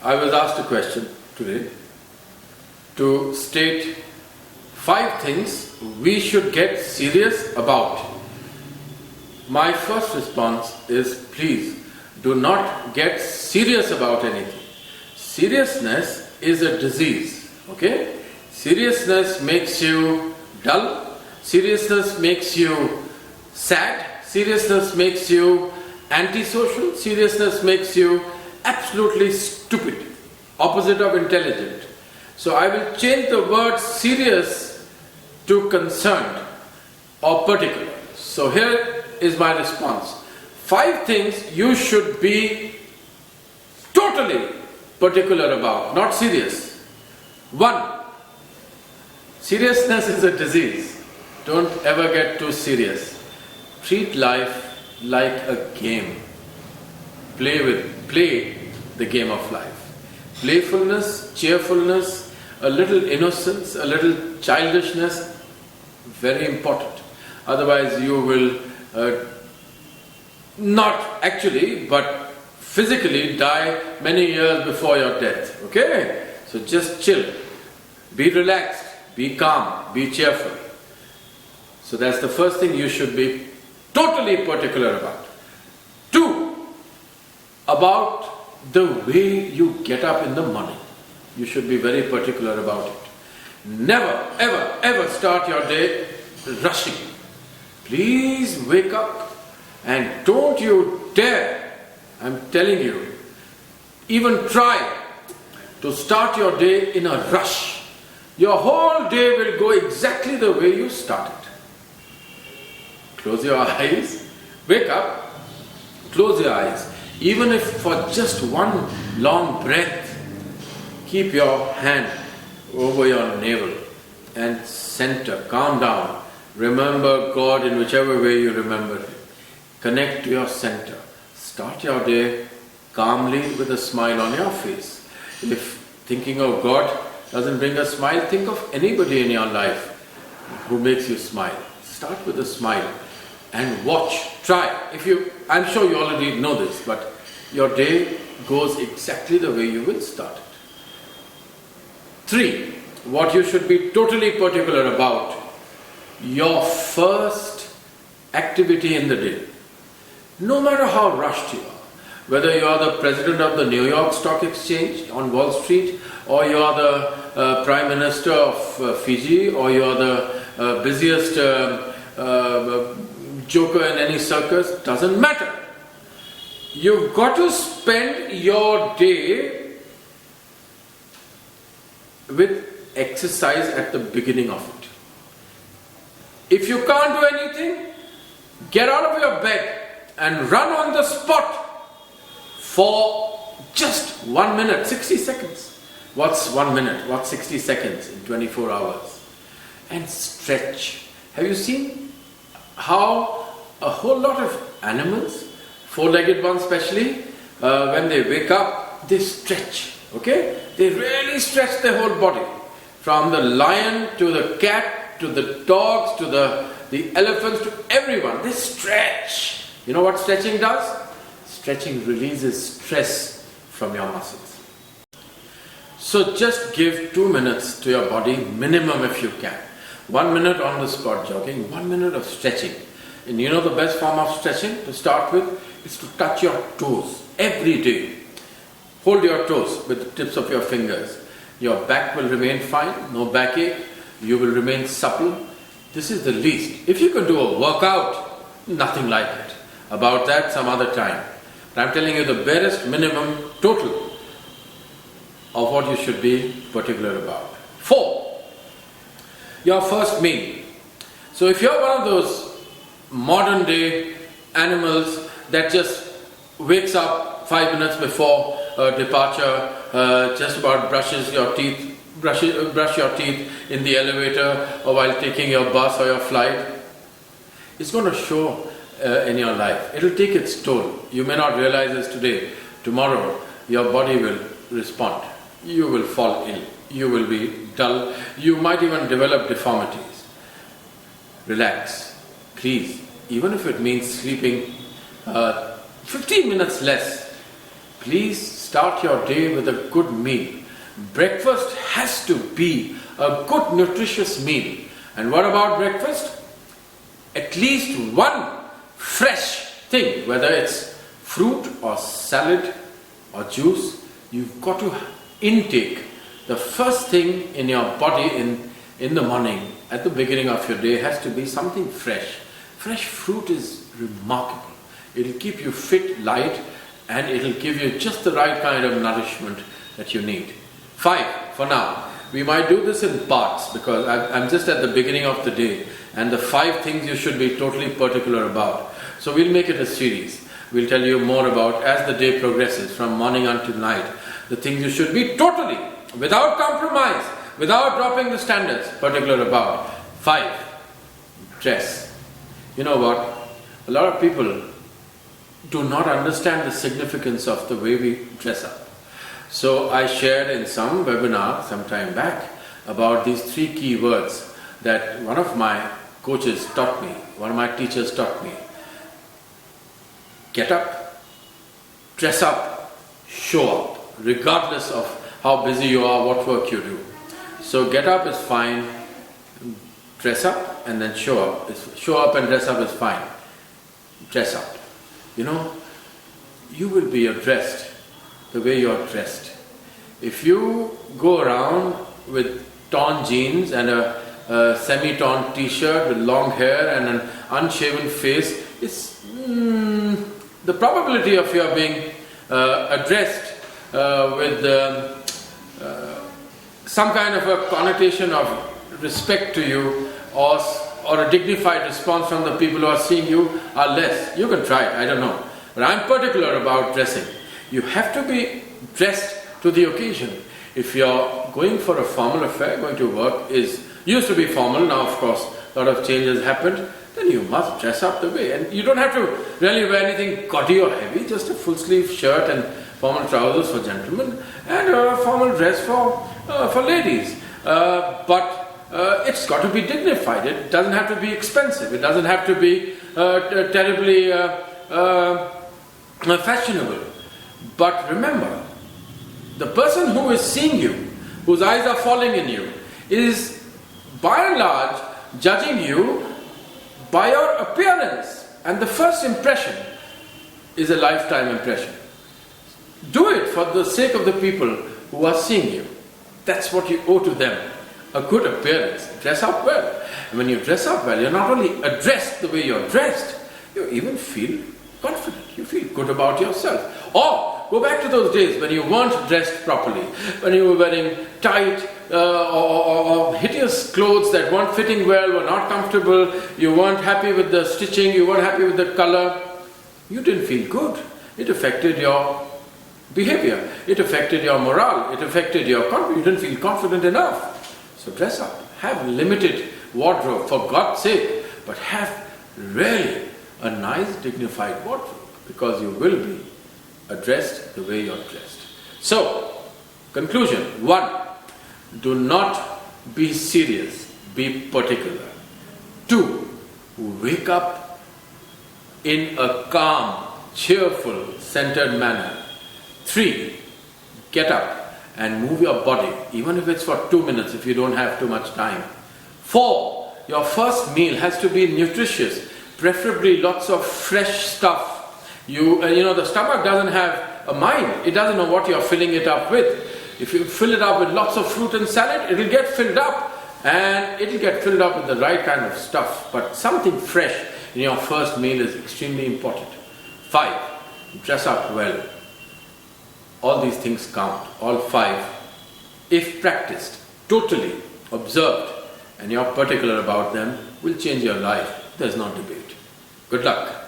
I was asked a question today to state 5 things we should get serious about. My first response is, please do not get serious about anything. Seriousness is a disease, okay? Seriousness makes you dull, seriousness makes you sad, seriousness makes you antisocial, seriousness makes you absolutely stupid, opposite of intelligent. So I will change the word serious to concerned or particular. So here is my response. 5 things you should be totally particular about, not serious. 1. Seriousness is a disease. Don't ever get too serious. Treat life like a game. Play the game of life. Playfulness, cheerfulness, a little innocence, a little childishness, very important. Otherwise you will not actually, but physically die many years before your death. Okay? So just chill. Be relaxed. Be calm. Be cheerful. So that's the first thing you should be totally particular about. 2. About the way you get up in the morning. You should be very particular about it. Never, ever, ever start your day rushing. Please wake up and don't you dare, I'm telling you, even try to start your day in a rush. Your whole day will go exactly the way you started. Close your eyes, wake up, close your eyes. Even if for just one long breath, keep your hand over your navel and center, calm down. Remember God in whichever way you remember Him. Connect to your center. Start your day calmly with a smile on your face. If thinking of God doesn't bring a smile, think of anybody in your life who makes you smile. Start with a smile and watch, try. I'm sure you already know this, but your day goes exactly the way you will start it. 3. What you should be totally particular about, your first activity in the day. No matter how rushed you are, whether you are the president of the New York Stock Exchange on Wall Street, or you are the Prime Minister of Fiji, or you are the busiest joker in any circus, doesn't matter. You've got to spend your day with exercise at the beginning of it. If you can't do anything, get out of your bed and run on the spot for just 1 minute, 60 seconds. What's 1 minute? What's 60 seconds in 24 hours? And stretch. Have you seen how a whole lot of animals, 4-legged ones especially, when they wake up, they stretch, okay? They really stretch their whole body. From the lion to the cat to the dogs to the elephants to everyone, they stretch. You know what stretching does? Stretching releases stress from your muscles. So just give 2 minutes to your body, minimum if you can. 1 minute on the spot jogging, 1 minute of stretching. And you know the best form of stretching to start with is to touch your toes every day. Hold your toes with the tips of your fingers. Your back will remain fine, no backache. You will remain supple. This is the least. If you can do a workout, nothing like it. About that some other time. But I'm telling you the barest minimum total of what you should be particular about. 4. Your first meal. So if you're one of those modern day animals that just wakes up 5 minutes before departure, just about brushes your teeth, brush your teeth in the elevator or while taking your bus or your flight, it's going to show in your life. It will take its toll. You may not realize this today. Tomorrow, your body will respond. You will fall ill. You will be dull. You might even develop deformities. Relax. Please. Even if it means sleeping 15 minutes less, Please start your day with a good meal. Breakfast has to be a good nutritious meal. And what about breakfast? At least one fresh thing, whether it's fruit or salad or juice, you've got to intake the first thing in your body in the morning, at the beginning of your day, has to be something fresh. Fresh fruit is remarkable. It'll keep you fit, light, and it'll give you just the right kind of nourishment that you need. 5 for now. We might do this in parts because I'm just at the beginning of the day, and the 5 things you should be totally particular about. So we'll make it a series. We'll tell you more about, as the day progresses, from morning until night, the things you should be totally, without compromise, without dropping the standards, particular about. 5, dress. You know what? A lot of people do not understand the significance of the way we dress up. So I shared in some webinar some time back about these 3 key words that one of my coaches taught me, one of my teachers taught me. Get up, dress up, show up, regardless of how busy you are, what work you do. So get up is fine, dress up and then show up. Show up and dress up is fine. Dress up. You know, you will be addressed the way you are dressed. If you go around with torn jeans and a semi-torn t-shirt with long hair and an unshaven face, it's the probability of your being addressed with some kind of a connotation of respect to you or a dignified response from the people who are seeing you are less. You can try it, I don't know. But I'm particular about dressing. You have to be dressed to the occasion. If you're going for a formal affair, going to work used to be formal, now of course a lot of changes happened, then you must dress up the way. And you don't have to really wear anything gaudy or heavy, just a full sleeve shirt and formal trousers for gentlemen and a formal dress for ladies. But it's got to be dignified. It doesn't have to be expensive. It doesn't have to be terribly fashionable. But remember, the person who is seeing you, whose eyes are falling in you, is by and large judging you by your appearance. And the first impression is a lifetime impression. Do it for the sake of the people who are seeing you. That's what you owe to them. A good appearance. Dress up well. And when you dress up well, you're not only addressed the way you're dressed, you even feel confident. You feel good about yourself. Or go back to those days when you weren't dressed properly, when you were wearing tight or hideous clothes that weren't fitting well, were not comfortable, you weren't happy with the stitching, you weren't happy with the color. You didn't feel good. It affected your behavior. It affected your morale. It affected your confidence. You didn't feel confident enough. So dress up. Have limited wardrobe, for God's sake, but have really a nice, dignified wardrobe, because you will be addressed the way you're dressed. So, conclusion. 1. Do not be serious. Be particular. 2. Wake up in a calm, cheerful, centered manner. 3. Get up and move your body, even if it's for 2 minutes, if you don't have too much time. 4. Your first meal has to be nutritious, preferably lots of fresh stuff. You know, the stomach doesn't have a mind. It doesn't know what you're filling it up with. If you fill it up with lots of fruit and salad, it'll get filled up, and it'll get filled up with the right kind of stuff. But something fresh in your first meal is extremely important. 5. Dress up well. All these things count, all 5. If practiced, totally observed, and you're particular about them, will change your life. There's no debate. Good luck.